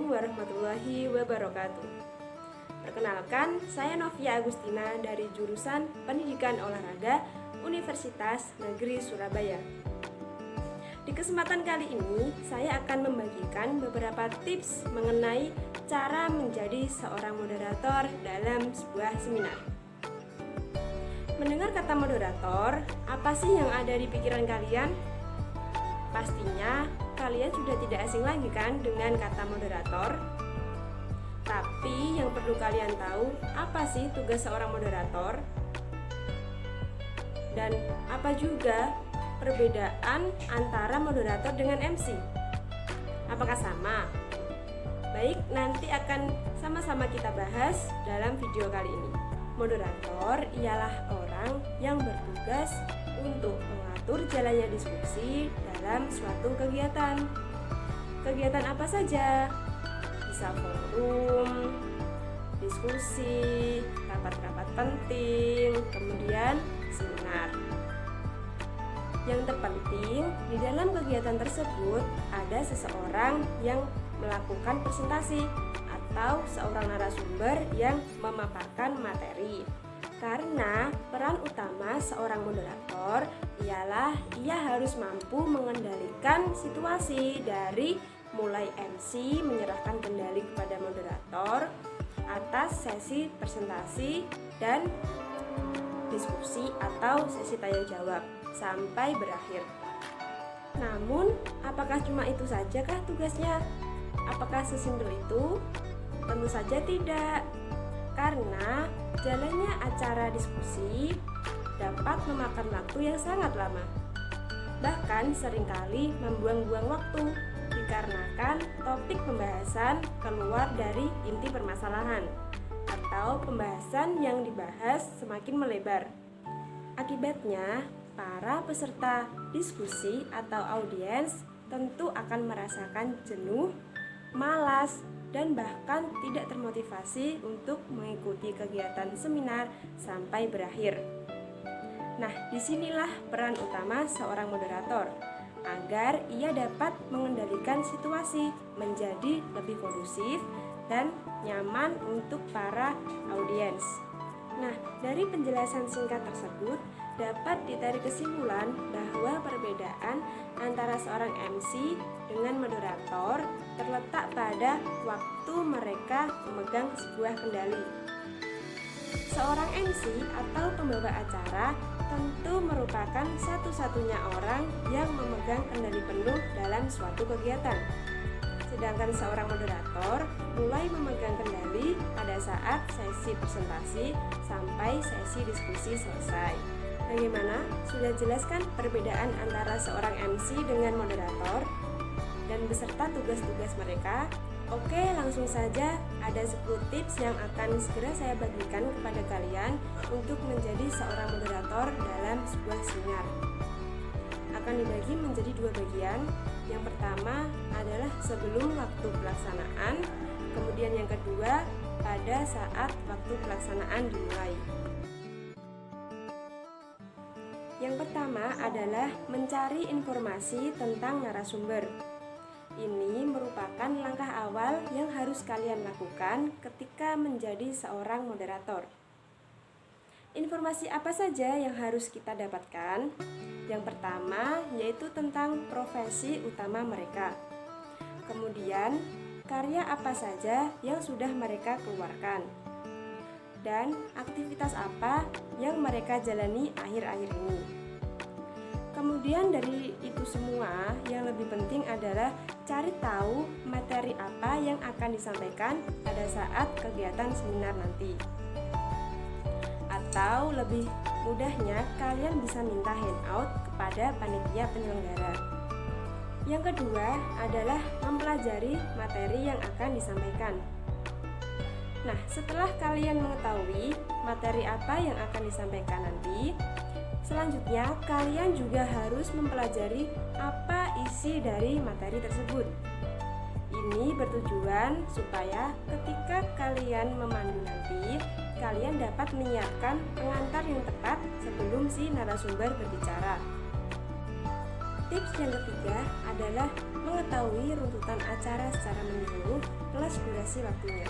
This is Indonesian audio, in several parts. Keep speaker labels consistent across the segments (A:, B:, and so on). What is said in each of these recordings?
A: Assalamualaikum warahmatullahi wabarakatuh. Perkenalkan, saya Novia Agustina dari jurusan Pendidikan Olahraga Universitas Negeri Surabaya. Di kesempatan kali ini, saya akan membagikan beberapa tips mengenai cara menjadi seorang moderator dalam sebuah seminar. Mendengar kata moderator, apa sih yang ada di pikiran kalian? Pastinya kalian sudah tidak asing lagi kan dengan kata moderator. Tapi yang perlu kalian tahu, apa sih tugas seorang moderator? Dan apa juga perbedaan antara moderator dengan MC? Apakah sama? Baik, nanti akan sama-sama kita bahas dalam video kali ini. Moderator ialah orang yang bertugas untuk mengatur jalannya diskusi dalam suatu kegiatan. Kegiatan apa saja? Bisa forum, diskusi, rapat-rapat penting, kemudian seminar. Yang terpenting, di dalam kegiatan tersebut ada seseorang yang melakukan presentasi atau seorang narasumber yang memaparkan materi. Karena peran utama seorang moderator ialah ia harus mampu mengendalikan situasi dari mulai MC menyerahkan kendali kepada moderator atas sesi presentasi dan diskusi atau sesi tanya jawab sampai berakhir. Namun, apakah cuma itu saja kah tugasnya? Apakah sesimpel itu? Tentu saja tidak. Karena jalannya acara diskusi dapat memakan waktu yang sangat lama. Bahkan seringkali membuang-buang waktu dikarenakan topik pembahasan keluar dari inti permasalahan atau pembahasan yang dibahas semakin melebar. Akibatnya, para peserta diskusi atau audiens tentu akan merasakan jenuh, malas, dan bahkan tidak termotivasi untuk mengikuti kegiatan seminar sampai berakhir. Nah, disinilah peran utama seorang moderator, agar ia dapat mengendalikan situasi menjadi lebih kondusif dan nyaman untuk para audiens. Nah, dari penjelasan singkat tersebut dapat ditarik kesimpulan bahwa perbedaan antara seorang MC dengan moderator terletak pada waktu mereka memegang sebuah kendali. Seorang MC atau pembawa acara tentu merupakan satu-satunya orang yang memegang kendali penuh dalam suatu kegiatan. Sedangkan seorang moderator mulai memegang kendali pada saat sesi presentasi sampai sesi diskusi selesai. Bagaimana? Sudah jelaskan perbedaan antara seorang MC dengan moderator dan beserta tugas-tugas mereka? Oke, langsung saja ada 10 tips yang akan segera saya bagikan kepada kalian untuk menjadi seorang moderator dalam sebuah seminar. Akan dibagi menjadi 2 bagian. Yang pertama adalah sebelum waktu pelaksanaan, kemudian yang kedua pada saat waktu pelaksanaan dimulai. Yang pertama adalah mencari informasi tentang narasumber. Ini merupakan langkah awal yang harus kalian lakukan ketika menjadi seorang moderator. Informasi apa saja yang harus kita dapatkan? Yang pertama yaitu tentang profesi utama mereka. Kemudian, karya apa saja yang sudah mereka keluarkan. Dan aktivitas apa yang mereka jalani akhir-akhir ini. Kemudian dari itu semua, yang lebih penting adalah cari tahu materi apa yang akan disampaikan pada saat kegiatan seminar nanti. Atau lebih mudahnya, kalian bisa minta handout kepada panitia penyelenggara. Yang kedua adalah mempelajari materi yang akan disampaikan. Nah, setelah kalian mengetahui materi apa yang akan disampaikan nanti, selanjutnya kalian juga harus mempelajari apa isi dari materi tersebut. Ini bertujuan supaya ketika kalian memandu nanti, kalian dapat menyiapkan pengantar yang tepat sebelum si narasumber berbicara. Tips yang ketiga adalah mengetahui runtutan acara secara menyeluruh plus durasi waktunya.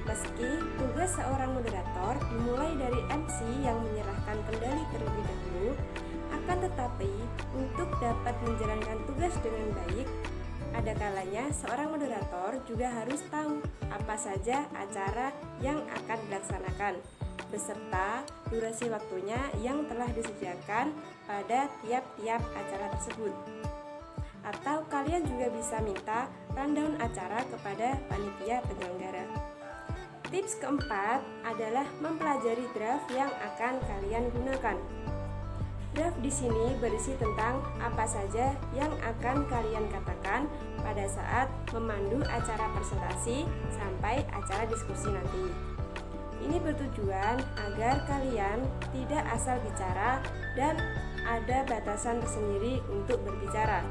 A: Meski tugas seorang moderator dimulai dari MC yang menyerahkan kendali terlebih dahulu, akan tetapi untuk dapat menjalankan tugas dengan baik, ada kalanya seorang moderator juga harus tahu apa saja acara yang akan dilaksanakan, beserta durasi waktunya yang telah disediakan pada tiap-tiap acara tersebut. Atau kalian juga bisa minta rundown acara kepada panitia penyelenggara. Tips keempat adalah mempelajari draft yang akan kalian gunakan. Draft di sini berisi tentang apa saja yang akan kalian katakan pada saat memandu acara presentasi sampai acara diskusi nanti. Ini bertujuan agar kalian tidak asal bicara dan ada batasan tersendiri untuk berbicara,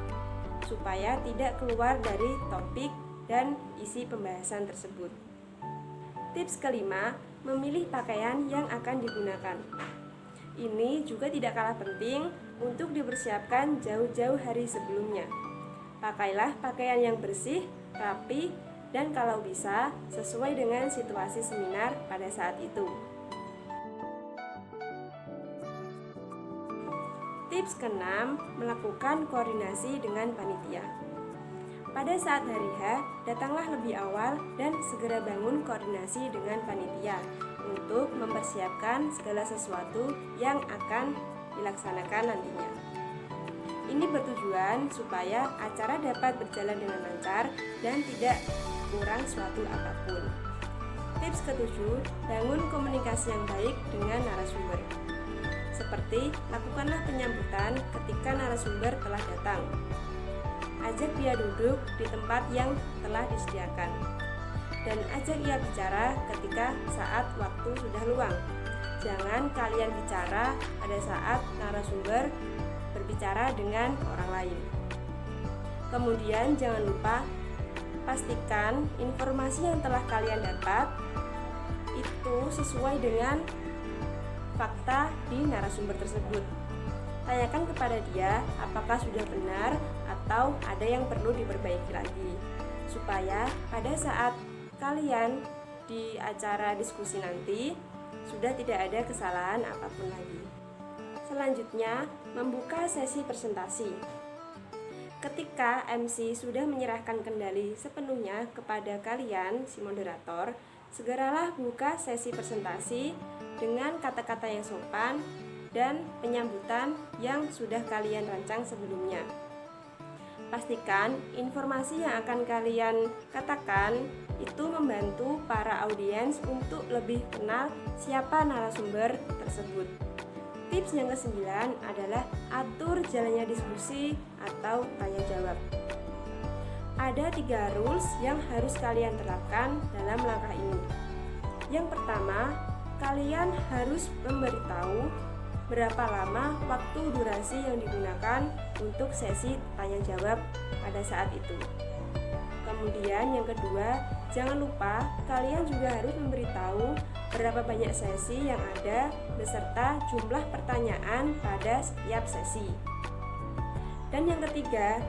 A: supaya tidak keluar dari topik dan isi pembahasan tersebut. Tips kelima, memilih pakaian yang akan digunakan. Ini juga tidak kalah penting untuk dipersiapkan jauh-jauh hari sebelumnya. Pakailah pakaian yang bersih, rapi, dan kalau bisa sesuai dengan situasi seminar pada saat itu. Tips keenam, melakukan koordinasi dengan panitia. Pada saat hari H, datanglah lebih awal dan segera bangun koordinasi dengan panitia untuk mempersiapkan segala sesuatu yang akan dilaksanakan nantinya. Ini bertujuan supaya acara dapat berjalan dengan lancar dan tidak kurang suatu apapun. Tips ketujuh, bangun komunikasi yang baik dengan narasumber. Seperti lakukanlah penyambutan ketika narasumber telah datang. Ajak dia duduk di tempat yang telah disediakan. Dan ajak ia bicara ketika saat waktu sudah luang. Jangan kalian bicara pada saat narasumber berbicara dengan orang lain. Kemudian jangan lupa pastikan informasi yang telah kalian dapat itu sesuai dengan fakta di narasumber tersebut. Tanyakan kepada dia apakah sudah benar atau ada yang perlu diperbaiki lagi, supaya pada saat kalian di acara diskusi nanti sudah tidak ada kesalahan apapun lagi. Selanjutnya, membuka sesi presentasi. Ketika MC sudah menyerahkan kendali sepenuhnya kepada kalian, si moderator, segeralah buka sesi presentasi dengan kata-kata yang sopan dan penyambutan yang sudah kalian rancang sebelumnya. Pastikan informasi yang akan kalian katakan itu membantu para audiens untuk lebih kenal siapa narasumber tersebut. Tips yang ke-9 adalah atur jalannya diskusi atau tanya jawab. Ada 3 rules yang harus kalian terapkan dalam langkah ini. Yang pertama, kalian harus memberitahu berapa lama waktu durasi yang digunakan untuk sesi tanya jawab pada saat itu. Kemudian yang kedua, jangan lupa kalian juga harus memberitahu berapa banyak sesi yang ada beserta jumlah pertanyaan pada setiap sesi. Dan yang ketiga,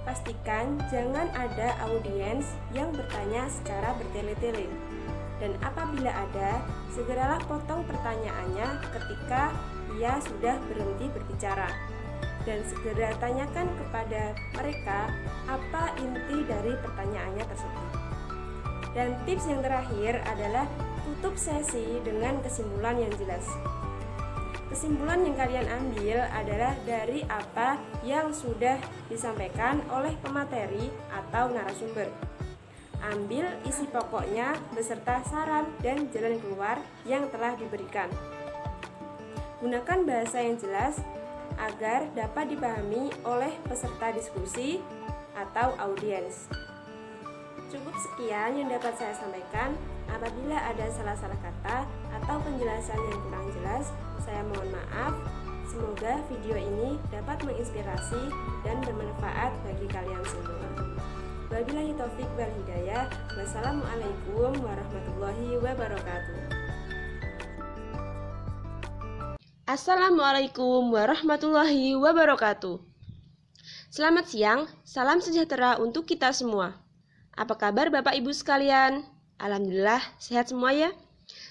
A: pastikan jangan ada audiens yang bertanya secara bertele-tele. Dan apabila ada, segeralah potong pertanyaannya ketika ia sudah berhenti berbicara. Dan segera tanyakan kepada mereka apa inti dari pertanyaannya tersebut. Dan tips yang terakhir adalah tutup sesi dengan kesimpulan yang jelas. Kesimpulan yang kalian ambil adalah dari apa yang sudah disampaikan oleh pemateri atau narasumber. Ambil isi pokoknya beserta saran dan jalan keluar yang telah diberikan. Gunakan bahasa yang jelas agar dapat dipahami oleh peserta diskusi atau audiens. Cukup sekian yang dapat saya sampaikan. Apabila ada salah-salah kata atau penjelasan yang kurang jelas, saya mohon maaf. Semoga video ini dapat menginspirasi dan bermanfaat bagi kalian semua. Wabillahi taufik wal hidayah. Wassalamualaikum warahmatullahi wabarakatuh. Assalamualaikum warahmatullahi wabarakatuh. Selamat siang, salam sejahtera untuk kita semua. Apa kabar Bapak Ibu sekalian? Alhamdulillah, sehat semua ya?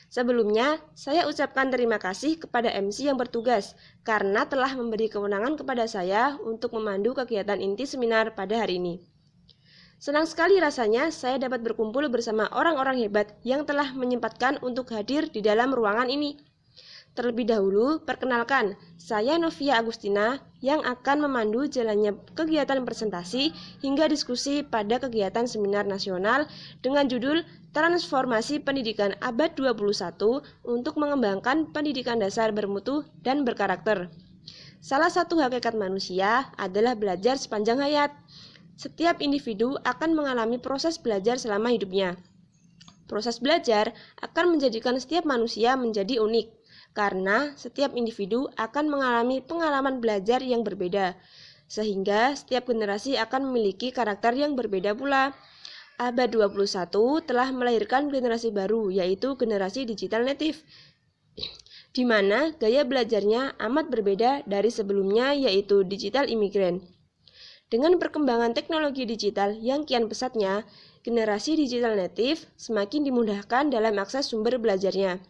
A: Sebelumnya, saya ucapkan terima kasih kepada MC yang bertugas karena telah memberi kewenangan kepada saya untuk memandu kegiatan inti seminar pada hari ini. Senang sekali rasanya saya dapat berkumpul bersama orang-orang hebat yang telah menyempatkan untuk hadir di dalam ruangan ini. Terlebih dahulu, perkenalkan, saya Novia Agustina yang akan memandu jalannya kegiatan presentasi hingga diskusi pada kegiatan seminar nasional dengan judul Transformasi Pendidikan Abad 21 untuk mengembangkan pendidikan dasar bermutu dan berkarakter. Salah satu hakikat manusia adalah belajar sepanjang hayat. Setiap individu akan mengalami proses belajar selama hidupnya. Proses belajar akan menjadikan setiap manusia menjadi unik. Karena setiap individu akan mengalami pengalaman belajar yang berbeda, sehingga setiap generasi akan memiliki karakter yang berbeda pula. Abad 21 telah melahirkan generasi baru, yaitu generasi digital native, di mana gaya belajarnya amat berbeda dari sebelumnya, yaitu digital immigrant. Dengan perkembangan teknologi digital yang kian pesatnya, generasi digital native semakin dimudahkan dalam akses sumber belajarnya.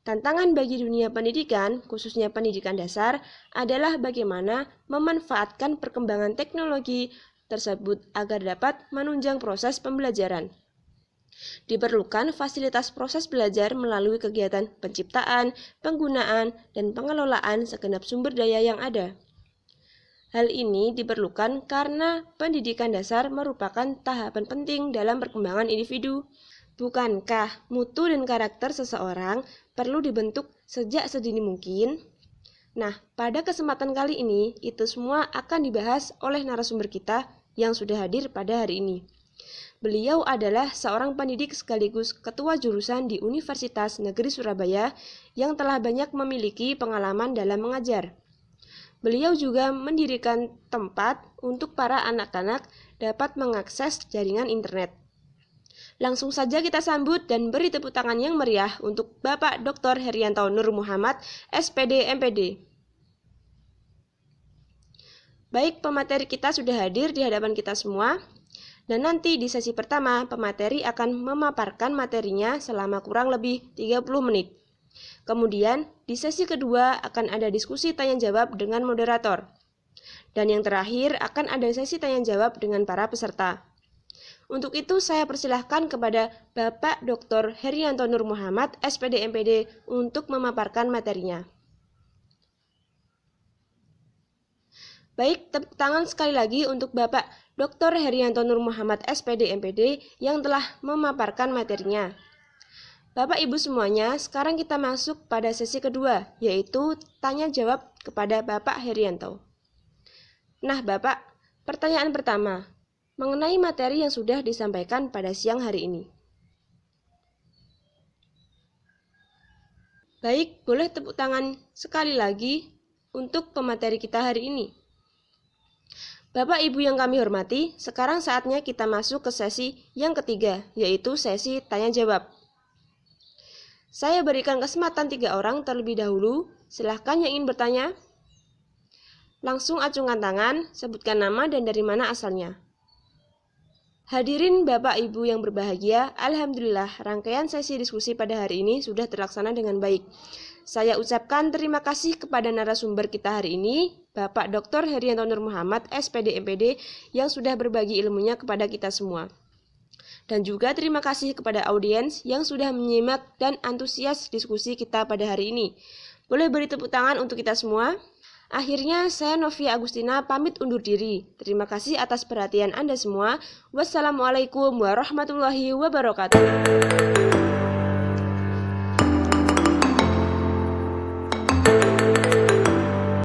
A: Tantangan bagi dunia pendidikan, khususnya pendidikan dasar, adalah bagaimana memanfaatkan perkembangan teknologi tersebut agar dapat menunjang proses pembelajaran. Diperlukan fasilitas proses belajar melalui kegiatan penciptaan, penggunaan, dan pengelolaan segenap sumber daya yang ada. Hal ini diperlukan karena pendidikan dasar merupakan tahapan penting dalam perkembangan individu. Bukankah mutu dan karakter seseorang perlu dibentuk sejak sedini mungkin? Nah, pada kesempatan kali ini, itu semua akan dibahas oleh narasumber kita yang sudah hadir pada hari ini. Beliau adalah seorang pendidik sekaligus ketua jurusan di Universitas Negeri Surabaya yang telah banyak memiliki pengalaman dalam mengajar. Beliau juga mendirikan tempat untuk para anak-anak dapat mengakses jaringan internet. Langsung saja kita sambut dan beri tepuk tangan yang meriah untuk Bapak Dr. Herianto Nur Muhammad, SPD MPD. Baik, pemateri kita sudah hadir di hadapan kita semua. Dan nanti di sesi pertama, pemateri akan memaparkan materinya selama kurang lebih 30 menit. Kemudian, di sesi kedua akan ada diskusi tanya-jawab dengan moderator. Dan yang terakhir akan ada sesi tanya-jawab dengan para peserta. Untuk itu saya persilahkan kepada Bapak Dr. Herianto Nur Muhammad, SPD MPD, untuk memaparkan materinya. Baik, tepuk tangan sekali lagi untuk Bapak Dr. Herianto Nur Muhammad, SPD MPD, yang telah memaparkan materinya. Bapak Ibu semuanya, sekarang kita masuk pada sesi kedua, yaitu tanya jawab kepada Bapak Herianto. Nah Bapak, pertanyaan pertama, mengenai materi yang sudah disampaikan pada siang hari ini. Baik, boleh tepuk tangan sekali lagi untuk pemateri kita hari ini. Bapak Ibu yang kami hormati, sekarang saatnya kita masuk ke sesi yang ketiga, yaitu sesi tanya-jawab. Saya berikan kesempatan 3 orang terlebih dahulu, silahkan yang ingin bertanya. Langsung acungkan tangan, sebutkan nama dan dari mana asalnya. Hadirin Bapak Ibu yang berbahagia, alhamdulillah rangkaian sesi diskusi pada hari ini sudah terlaksana dengan baik. Saya ucapkan terima kasih kepada narasumber kita hari ini, Bapak Dr. Herianto Nur Muhammad, SPD MPD, yang sudah berbagi ilmunya kepada kita semua. Dan juga terima kasih kepada audiens yang sudah menyimak dan antusias diskusi kita pada hari ini. Boleh beri tepuk tangan untuk kita semua. Akhirnya, saya Novia Agustina pamit undur diri. Terima kasih atas perhatian Anda semua. Wassalamualaikum warahmatullahi wabarakatuh.